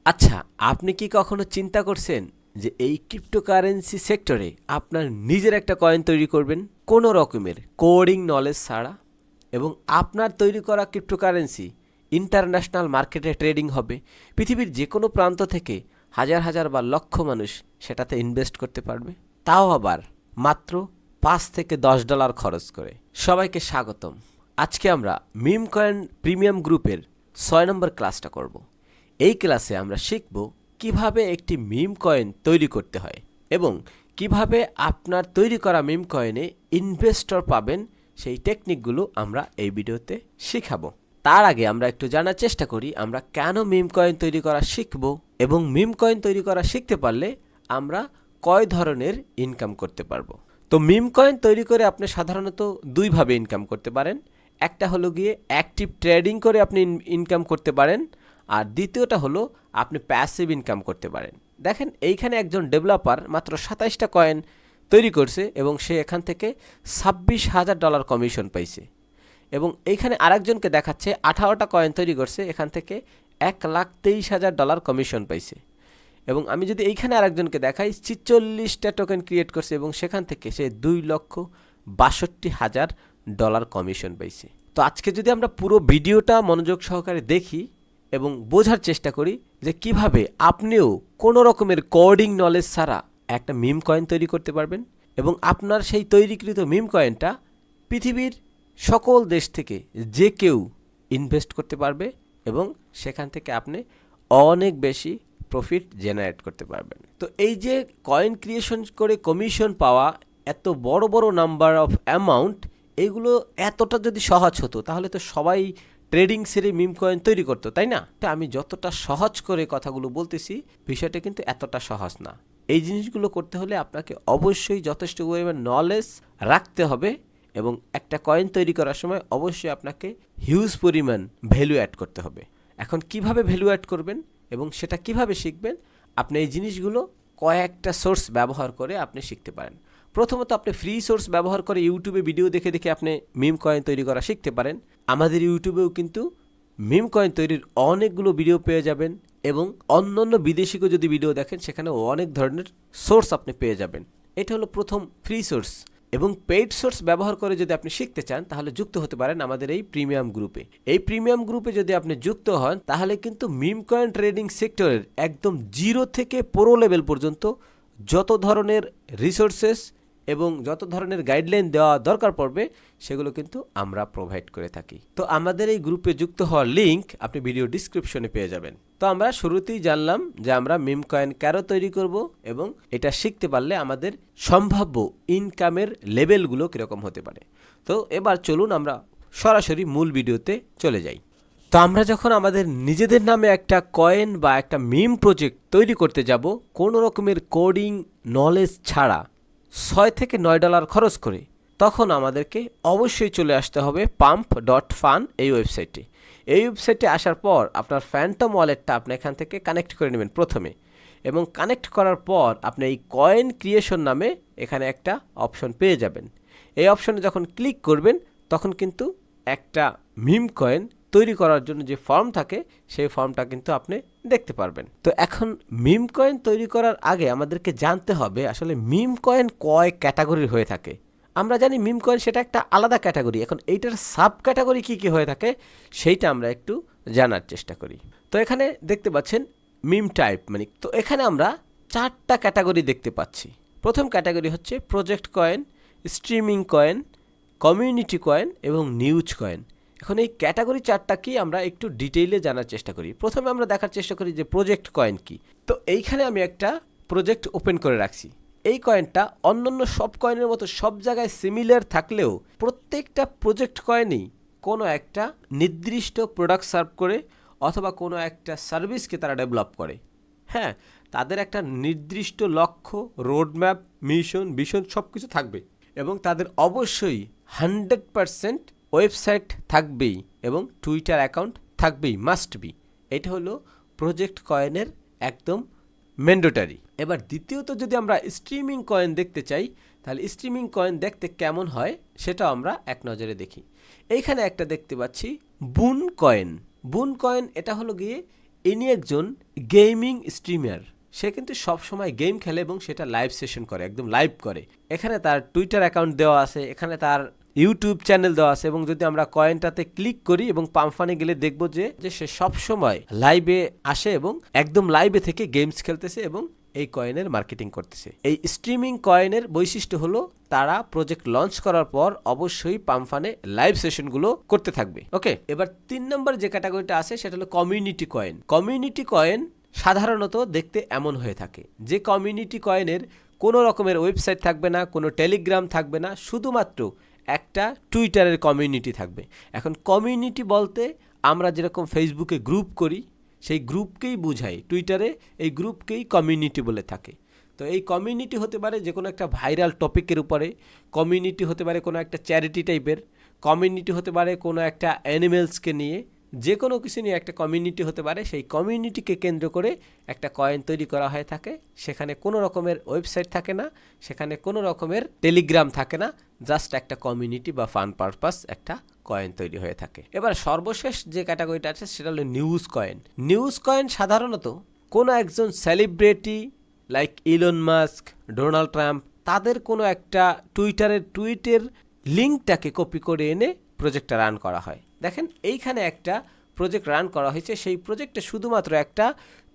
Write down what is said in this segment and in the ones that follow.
আচ্ছা, আপনি কি কখনো চিন্তা করছেন যে এই ক্রিপ্টোকারেন্সি সেক্টরে আপনার নিজের একটা কয়েন তৈরি করবেন কোনো রকমের কোডিং নলেজ ছাড়া, এবং আপনার তৈরি করা ক্রিপ্টোকারেন্সি ইন্টারন্যাশনাল মার্কেটে ট্রেডিং হবে, পৃথিবীর যে কোনো প্রান্ত থেকে হাজার হাজার বা লক্ষ মানুষ সেটাতে ইনভেস্ট করতে পারবে, তাও আবার মাত্র $5 থেকে $10 খরচ করে। সবাইকে স্বাগতম। আজকে আমরা মিম কয়েন প্রিমিয়াম গ্রুপের 6 নম্বর ক্লাসটা করব। এই ক্লাসে আমরা শিখব কিভাবে একটি মিম কয়েন তৈরি করতে হয় এবং কিভাবে আপনার তৈরি করা মিম কয়েনে ইনভেস্টর পাবেন, সেই টেকনিকগুলো আমরা এই ভিডিওতে শিখাবো। তার আগে আমরা একটু জানার চেষ্টা করি আমরা কেন মিম কয়েন তৈরি করা শিখব এবং মিম কয়েন তৈরি করা শিখতে পারলে আমরা কয় ধরনের ইনকাম করতে পারবো। তো মিম কয়েন তৈরি করে আপনি সাধারণত দুইভাবে ইনকাম করতে পারেন। একটা হলো গিয়ে অ্যাক্টিভ ট্রেডিং করে আপনি ইনকাম করতে পারেন, আর দ্বিতীয়টা হলো আপনি প্যাসিভ ইনকাম করতে পারেন। দেখেন, এইখানে একজন ডেভেলপার মাত্র 27টা কয়েন তৈরি করছে এবং সে এখান থেকে $26,000 কমিশন পাইছে, এবং এইখানে আরেকজনকে দেখাচ্ছে 18টা কয়েন তৈরি করছে, এখান থেকে $1,23,000 কমিশন পাইছে। এবং আমি যদি এইখানে আরেকজনকে দেখাই 46টা টোকেন ক্রিয়েট করছে এবং সেখান থেকে সে $2,62,000 কমিশন পাইছে। তো আজকে যদি আমরা পুরো ভিডিওটা মনোযোগ সহকারে দেখি এবং বোঝার চেষ্টা করি যে কিভাবে আপনিও কোনো রকমের কোডিং নলেজ ছাড়া একটা মিম কয়েন তৈরি করতে পারবেন এবং আপনার সেই তৈরিকৃত মিম কয়েনটা পৃথিবীর সকল দেশ থেকে যে কেউ ইনভেস্ট করতে পারবে এবং সেখান থেকে আপনি অনেক বেশি প্রফিট জেনারেট করতে পারবেন। তো এই যে কয়েন ক্রিয়েশন করে কমিশন পাওয়া, এত বড় বড় নাম্বার অফ অ্যামাউন্ট, এগুলো এতটা যদি সহজ হতো তাহলে তো সবাই ট্রেডিং সেরে মিম কয়েন তৈরি করতো, তাই না? আমি যতটা সহজ করে কথাগুলো বলতেছি, বিষয়টা কিন্তু এতটা সহজ না। এই জিনিসগুলো করতে হলে আপনাকে অবশ্যই যথেষ্ট পরিমাণ নলেজ রাখতে হবে এবং একটা কয়েন তৈরি করার সময় অবশ্যই আপনাকে হিউজ পরিমাণ ভ্যালু অ্যাড করতে হবে। এখন কিভাবে ভ্যালু অ্যাড করবেন এবং সেটা কিভাবে শিখবেন, আপনি এই জিনিসগুলো কয়েকটা সোর্স ব্যবহার করে আপনি শিখতে পারেন। প্রথমত, আপনি ফ্রি সোর্স ব্যবহার করে ইউটিউবে ভিডিও দেখে দেখে আপনি মিম কয়েন তৈরি করা শিখতে পারেন। আমাদের ইউটিউবেও কিন্তু মিম কয়েন তৈরির অনেকগুলো ভিডিও পেয়ে যাবেন, এবং অন্যান্য বিদেশিকেও যদি ভিডিও দেখেন সেখানে অনেক ধরনের সোর্স আপনি পেয়ে যাবেন। এটা হলো প্রথম ফ্রি সোর্স। এবং পেইড সোর্স ব্যবহার করে যদি আপনি শিখতে চান তাহলে যুক্ত হতে পারেন আমাদের এই প্রিমিয়াম গ্রুপে। এই প্রিমিয়াম গ্রুপে যদি আপনি যুক্ত হন তাহলে কিন্তু মিম কয়েন ট্রেডিং সেক্টরের একদম জিরো থেকে প্রো লেভেল পর্যন্ত যত ধরনের রিসোর্সেস এবং যত ধরনের গাইডলাইন দেওয়া দরকার পড়বে সেগুলো কিন্তু আমরা প্রোভাইড করে থাকি। তো আমাদের এই গ্রুপে যুক্ত হওয়ার লিঙ্ক আপনি ভিডিও ডিসক্রিপশনে পেয়ে যাবেন। তো আমরা শুরুতেই জানলাম যে আমরা মিম কয়েন কেন তৈরি করব এবং এটা শিখতে পারলে আমাদের সম্ভাব্য ইনকামের লেভেলগুলো কীরকম হতে পারে। তো এবার চলুন আমরা সরাসরি মূল ভিডিওতে চলে যাই। তো আমরা যখন আমাদের নিজেদের নামে একটা কয়েন বা একটা মিম প্রজেক্ট তৈরি করতে যাব কোনো রকমের কোডিং নলেজ ছাড়া, $6 থেকে $9 খরচ করে, তখন আমাদেরকে অবশ্যই চলে আসতে হবে pump.fun এই ওয়েবসাইটে। এই ওয়েবসাইটে আসার পর আপনার ফ্যান্টম ওয়ালেটটা আপনি এখান থেকে কানেক্ট করে নেবেন প্রথমে, এবং কানেক্ট করার পর আপনি এই কয়েন ক্রিয়েশন নামে এখানে একটা অপশন পেয়ে যাবেন। এই অপশনে যখন ক্লিক করবেন তখন কিন্তু একটা মিম কয়েন তৈরি করার জন্য যে ফর্ম থাকে সেই ফর্মটা কিন্তু আপনি দেখতে পারবেন। তো এখন মিম কয়েন তৈরি করার আগে আমাদেরকে জানতে হবে আসলে মিম কয়েন কয় ক্যাটাগরির হয়ে থাকে। আমরা জানি মিম কয়েন সেটা একটা আলাদা ক্যাটাগরি, এখন এইটার সাব ক্যাটাগরি কী কী হয়ে থাকে সেইটা আমরা একটু জানার চেষ্টা করি। তো এখানে দেখতে পাচ্ছেন মিম টাইপ, মানে তো এখানে আমরা 4টা ক্যাটাগরি দেখতে পাচ্ছি। প্রথম ক্যাটাগরি হচ্ছে project coin, streaming coin, community coin এবং নিউজ কয়েন। এখন এই ক্যাটাগরি 4টা কি আমরা একটু ডিটেইলে জানার চেষ্টা করি। প্রথমে আমরা দেখার চেষ্টা করি যে প্রজেক্ট কয়েন কি। তো এইখানে আমি একটা প্রজেক্ট ওপেন করে রাখছি। এই কয়েনটা অন্যান্য সব কয়েনের মতো সব জায়গায় সিমিলার থাকলেও প্রত্যেকটা প্রজেক্ট কয়েনই কোনো একটা নির্দিষ্ট প্রোডাক্ট সার্ভ করে অথবা কোনো একটা সার্ভিসকে তারা ডেভেলপ করে। হ্যাঁ, তাদের একটা নির্দিষ্ট লক্ষ্য, রোডম্যাপ, মিশন, ভিশন সব কিছু থাকবে, এবং তাদের অবশ্যই 100% ওয়েবসাইট থাকবেই এবং টুইটার অ্যাকাউন্ট থাকবেই, মাস্ট বি। এটা হলো প্রজেক্ট কয়েনের একদম ম্যান্ডেটরি। এবার দ্বিতীয়ত যদি আমরা স্ট্রিমিং কয়েন দেখতে চাই তাহলে স্ট্রিমিং কয়েন দেখতে কেমন হয় সেটাও আমরা এক নজরে দেখি। এইখানে একটা দেখতে পাচ্ছি বুন কয়েন। বুন কয়েন এটা হলো গিয়ে ইনি একজন গেমিং স্ট্রিমার। সে কিন্তু সব সময় গেম খেলে এবং সেটা লাইভ সেশন করে, একদম লাইভ করে। এখানে তার টুইটার অ্যাকাউন্ট দেওয়া আছে, এখানে তার ইউটিউব চ্যানেল দেওয়া আছে এবং যদি আমরা কয়েনটাতে ক্লিক করি এবং পাম্পফানে গেলে দেখব যে সে সব সময় লাইভে আসে এবং একদম লাইভে থেকে গেমস খেলতেছে এবং এই কয়েনের মার্কেটিং করতেছে। এই স্ট্রিমিং কয়েনের বৈশিষ্ট্য হলো তারা প্রজেক্ট লঞ্চ করার পর অবশ্যই পাম্পফানে লাইভ সেশনগুলো করতে থাকবে। ওকে, এবার 3 নম্বর যে ক্যাটাগরিটা আছে সেটা হলো কমিউনিটি কয়েন। কমিউনিটি কয়েন সাধারণত দেখতে এমন হয়ে থাকে যে কমিউনিটি কয়েনের কোনো রকমের ওয়েবসাইট থাকবে না, কোনো টেলিগ্রাম থাকবে না, শুধুমাত্র একটা টুইটারের কমিউনিটি থাকবে। এখন কমিউনিটি বলতে আমরা যেরকম ফেসবুকে গ্রুপ করি সেই গ্রুপকেই বুঝাই, টুইটারে এই গ্রুপকেই কমিউনিটি বলে থাকে। তো এই কমিউনিটি হতে পারে যে কোনো একটা ভাইরাল টপিকের উপরে, কমিউনিটি হতে পারে কোনো একটা চ্যারিটি টাইপের, কমিউনিটি হতে পারে কোনো একটা অ্যানিমেলসকে নিয়ে, যে কোনো কিছু নিয়ে একটা কমিউনিটি হতে পারে। সেই কমিউনিটিকে কেন্দ্র করে একটা কয়েন তৈরি করা হয়ে থাকে। সেখানে কোনো রকমের ওয়েবসাইট থাকে না, সেখানে কোনো রকমের টেলিগ্রাম থাকে না, জাস্ট একটা কমিউনিটি বা ফান পারপাস একটা কয়েন তৈরি হয়ে থাকে। এবার সর্বশেষ যে ক্যাটাগরিটা আছে সেটা হলো নিউজ কয়েন। নিউজ কয়েন সাধারণত কোনো একজন celebrity like Elon Musk, Donald Trump, তাদের কোনো একটা টুইটারের টুইটের লিঙ্কটাকে কপি করে এনে প্রজেক্টটা রান করা হয়। দেখেন এইখানে একটা প্রজেক্ট রান করা হয়েছে, সেই প্রজেক্টে শুধুমাত্র একটা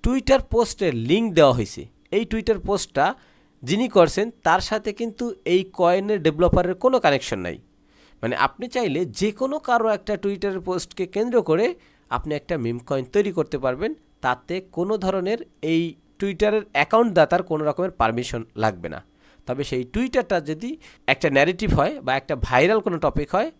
টুইটার পোস্টের লিঙ্ক দেওয়া হয়েছে। এই টুইটার পোস্টটা যিনি করছেন তার সাথে কিন্তু এই কয়েনের ডেভেলপারের কোনো কানেকশন নাই। মানে আপনি চাইলে যে কোনো কারো একটা টুইটারের পোস্টকে কেন্দ্র করে আপনি একটা মিম কয়েন তৈরি করতে পারবেন, তাতে কোনো ধরনের এই টুইটারের অ্যাকাউন্ট দাতার কোনো রকমের পারমিশন লাগবে না। তবে সেই টুইটারটা যদি একটা ন্যারেটিভ হয় বা একটা ভাইরাল কোনো টপিক হয়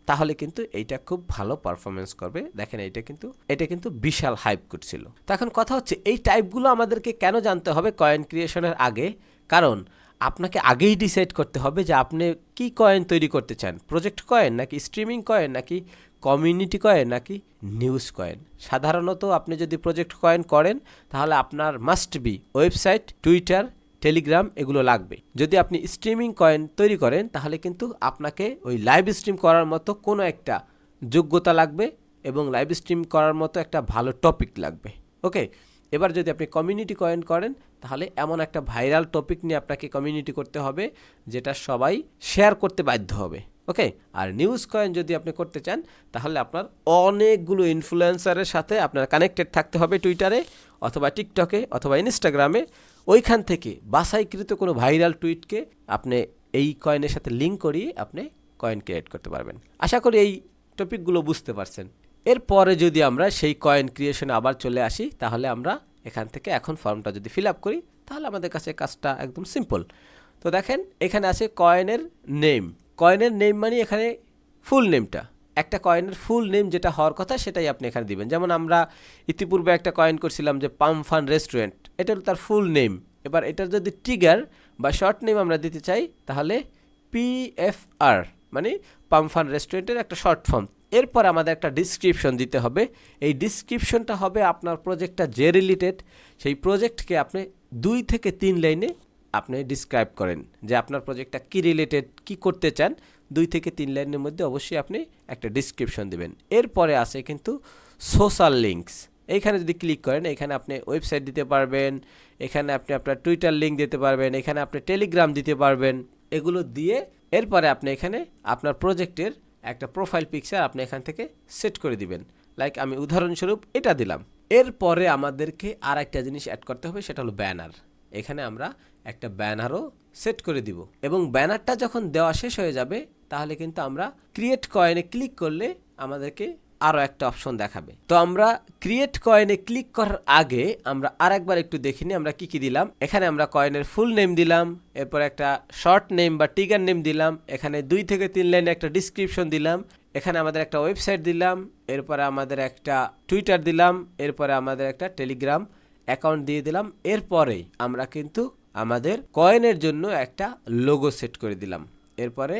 তাহলে কিন্তু এইটা খুব ভালো পারফরমেন্স করবে। দেখেন এটা কিন্তু বিশাল হাইপ করছিল। তো এখন কথা হচ্ছে এই টাইপগুলো আমাদেরকে কেন জানতে হবে কয়েন ক্রিয়েশনের আগে? কারণ আপনাকে আগেই ডিসাইড করতে হবে যে আপনি কি কয়েন তৈরি করতে চান, প্রজেক্ট কয়েন নাকি স্ট্রিমিং কয়েন নাকি কমিউনিটি কয়েন নাকি নিউজ কয়েন। সাধারণত আপনি যদি প্রজেক্ট কয়েন করেন তাহলে আপনার must be website, Twitter, Telegram এগুলো লাগবে। যদি আপনি স্ট্রিমিং কয়েন তৈরি করেন তাহলে কিন্তু আপনাকে ওই লাইভ স্ট্রিম করার মতো কোনো একটা যোগ্যতা লাগবে এবং লাইভ স্ট্রিম করার মতো একটা ভালো টপিক লাগবে। ওকে, এবার যদি আপনি কমিউনিটি কয়েন করেন তাহলে এমন একটা ভাইরাল টপিক নিয়ে আপনাকে কমিউনিটি করতে হবে যেটা সবাই শেয়ার করতে বাধ্য হবে। ওকে, আর নিউজ কয়েন যদি আপনি করতে চান তাহলে আপনার অনেকগুলো ইনফ্লুয়েন্সারের সাথে আপনার কানেক্টেড থাকতে হবে টুইটারে অথবা টিকটকে অথবা ইনস্টাগ্রামে। ওইখান থেকে বাছাইকৃত কোনো ভাইরাল টুইটকে আপনি এই কয়েনের সাথে লিঙ্ক করিয়ে আপনি কয়েন ক্রিয়েট করতে পারবেন। আশা করি এই টপিকগুলো বুঝতে পারছেন। এরপরে যদি আমরা সেই কয়েন ক্রিয়েশনে আবার চলে আসি তাহলে আমরা এখান থেকে এখন ফর্মটা যদি ফিল আপ করি তাহলে আমাদের কাছে কাজটা একদম সিম্পল। তো দেখেন এখানে আছে কয়েনের নেম। কয়েনের নেম মানে এখানে ফুল নেমটা, একটা কয়েনের ফুল নেম যেটা হওয়ার কথা সেটাই আপনি এখানে দিবেন। যেমন আমরা ইতিপূর্বে একটা কয়েন করছিলাম যে পাম্পফান রেস্টুরেন্ট, এটা হলো তার ফুল নেম। এবার এটার যদি ট্রিগার বা শর্ট নেম আমরা দিতে চাই তাহলে PFR মানে পাম্পফান রেস্টুরেন্টের একটা শর্ট ফর্ম। এরপর আমাদের একটা ডিসক্রিপশন দিতে হবে। এই ডিসক্রিপশনটা হবে আপনার প্রজেক্টটা যে রিলেটেড সেই প্রজেক্টকে আপনি 2 থেকে 3 লাইনে আপনি ডিসক্রাইব করেন যে আপনার প্রজেক্টটা কি রিলেটেড, কি করতে চান। 2 থেকে 3 লাইনের মধ্যে অবশ্যই আপনি একটা ডিসক্রিপশন দিবেন। এরপরে আছে কিন্তু সোশ্যাল লিঙ্কস। এইখানে যদি ক্লিক করেন এখানে আপনি ওয়েবসাইট দিতে পারবেন, এখানে আপনি আপনার টুইটার লিঙ্ক দিতে পারবেন, এখানে আপনি টেলিগ্রাম দিতে পারবেন। এগুলো দিয়ে এরপরে আপনি এখানে আপনার প্রজেক্টের একটা প্রোফাইল পিকচার আপনি এখান থেকে সেট করে দিবেন। লাইক আমি উদাহরণস্বরূপ এটা দিলাম। এরপরে আমাদেরকে আর একটা জিনিস অ্যাড করতে হবে, সেটা হলো ব্যানার। এখানে আমরা একটা ব্যানারও সেট করে দিব এবং ব্যানারটা যখন দেওয়া শেষ হয়ে যাবে তাহলে কিন্তু আমরা ক্রিয়েট কয়েনে ক্লিক করলে আমাদেরকে আরও একটা অপশন দেখাবে। তো আমরা ক্রিয়েট কয়েনে ক্লিক করার আগে আমরা আরেকবার একটু দেখিনি আমরা কি কি দিলাম। এখানে আমরা কয়েনের ফুল নেম দিলাম, এরপর একটা শর্ট নেম বা ট্রিগার নেম দিলাম, এখানে 2 থেকে 3 লাইনে একটা ডিসক্রিপশন দিলাম, এখানে আমাদের একটা ওয়েবসাইট দিলাম, এরপরে আমাদের একটা টুইটার দিলাম, এরপরে আমাদের একটা টেলিগ্রাম অ্যাকাউন্ট দিয়ে দিলাম। এরপরে আমরা কিন্তু আমাদের কয়েনের জন্য একটা লোগো সেট করে দিলাম, এরপরে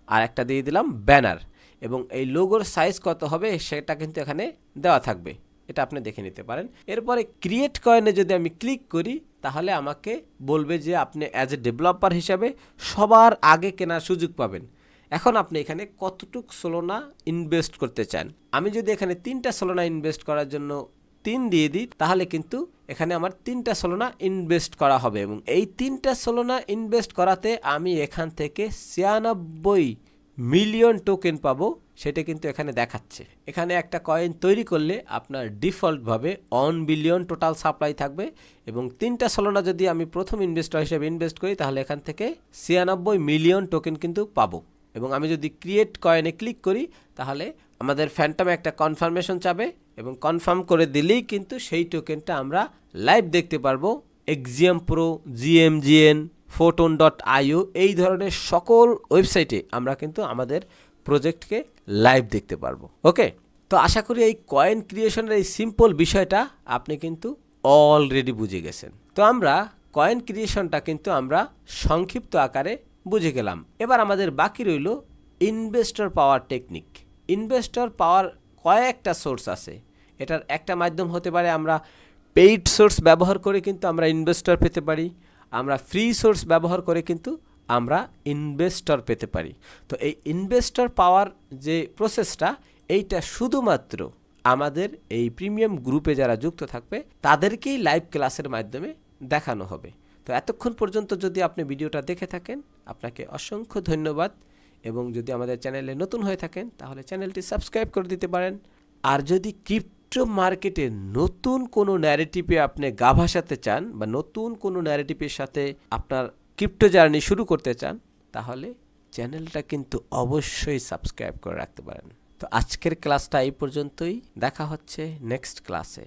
আর একটা দিয়ে দিলাম ব্যানার এবং এই লোগোর সাইজ কত হবে সেটা কিন্তু এখানে দেওয়া থাকবে, এটা আপনি দেখে নিতে পারেন। এরপরে ক্রিয়েট কয়েনে যদি আমি ক্লিক করি তাহলে আমাকে বলবে যে আপনি অ্যাজ এ ডেভেলপার হিসাবে সবার আগে কেনার সুযোগ পাবেন। এখন আপনি এখানে কতটুক সোলোনা ইনভেস্ট করতে চান। আমি যদি এখানে 3টা সোলোনা ইনভেস্ট করার জন্য 3 দিয়ে দিই, তাহলে কিন্তু এখানে আমার 3টা সোলোনা ইনভেস্ট করা হবে এবং এই 3টা সোলোনা ইনভেস্ট করাতে আমি এখান থেকে 96 মিলিয়ন টোকেন পাবো, সেটা কিন্তু এখানে দেখাচ্ছে। এখানে একটা কয়েন তৈরি করলে আপনার ডিফল্টভাবে 1 বিলিয়ন টোটাল সাপ্লাই থাকবে এবং 3টা সোলোনা যদি আমি প্রথম ইনভেস্টর হিসেবে ইনভেস্ট করি তাহলে এখান থেকে 96 মিলিয়ন টোকেন কিন্তু পাবো। এবং আমি যদি ক্রিয়েট কয়েনে ক্লিক করি তাহলে আমাদের ফ্যান্টমে একটা কনফার্মেশন চাবে এবং কনফার্ম করে দিলেই কিন্তু সেই টোকেনটা আমরা লাইভ দেখতে পারবো। এক্সিয়াম প্রো, GMGN, photon.io এই ধরনের সকল ওয়েবসাইটে আমরা কিন্তু আমাদের প্রজেক্টকে লাইভ দেখতে পারবো। ওকে, তো আশা করি এই কয়েন ক্রিয়েশনের এই সিম্পল বিষয়টা আপনি কিন্তু অলরেডি বুঝে গেছেন। তো আমরা কয়েন ক্রিয়েশনটা কিন্তু আমরা সংক্ষিপ্ত আকারে বুঝে গেলাম। এবার আমাদের বাকি রইল ইনভেস্টর পাওয়ার টেকনিক। ইনভেস্টর পাওয়ার কয়েকটা সোর্স আছে। এটার একটা মাধ্যম হতে পারে আমরা পেইড সোর্স ব্যবহার করে কিন্তু আমরা ইনভেস্টর পেতে পারি, আমরা ফ্রি সোর্স ব্যবহার করে কিন্তু আমরা ইনভেস্টর পেতে পারি। তো এই ইনভেস্টর পাওয়ার যে প্রসেসটা, এইটা শুধুমাত্র আমাদের এই প্রিমিয়াম গ্রুপে যারা যুক্ত থাকবে তাদেরকেই লাইভ ক্লাসের মাধ্যমে দেখানো হবে। তো এতক্ষণ পর্যন্ত যদি আপনি ভিডিওটা দেখে থাকেন আপনাকে অসংখ্য ধন্যবাদ এবং যদি আমাদের চ্যানেলে নতুন হয়ে থাকেন তাহলে চ্যানেলটি সাবস্ক্রাইব করে দিতে পারেন। আর যদি ক্রিপ্টো মার্কেটে নতুন কোনো ন্যারেটিভে আপনি গা ভাসাতে চান বা নতুন কোনো ন্যারেটিভের সাথে আপনার ক্রিপ্টো জার্নি শুরু করতে চান তাহলে চ্যানেলটা কিন্তু অবশ্যই সাবস্ক্রাইব করে রাখতে পারেন। তো আজকের ক্লাসটা এই পর্যন্তই, দেখা হচ্ছে নেক্সট ক্লাসে।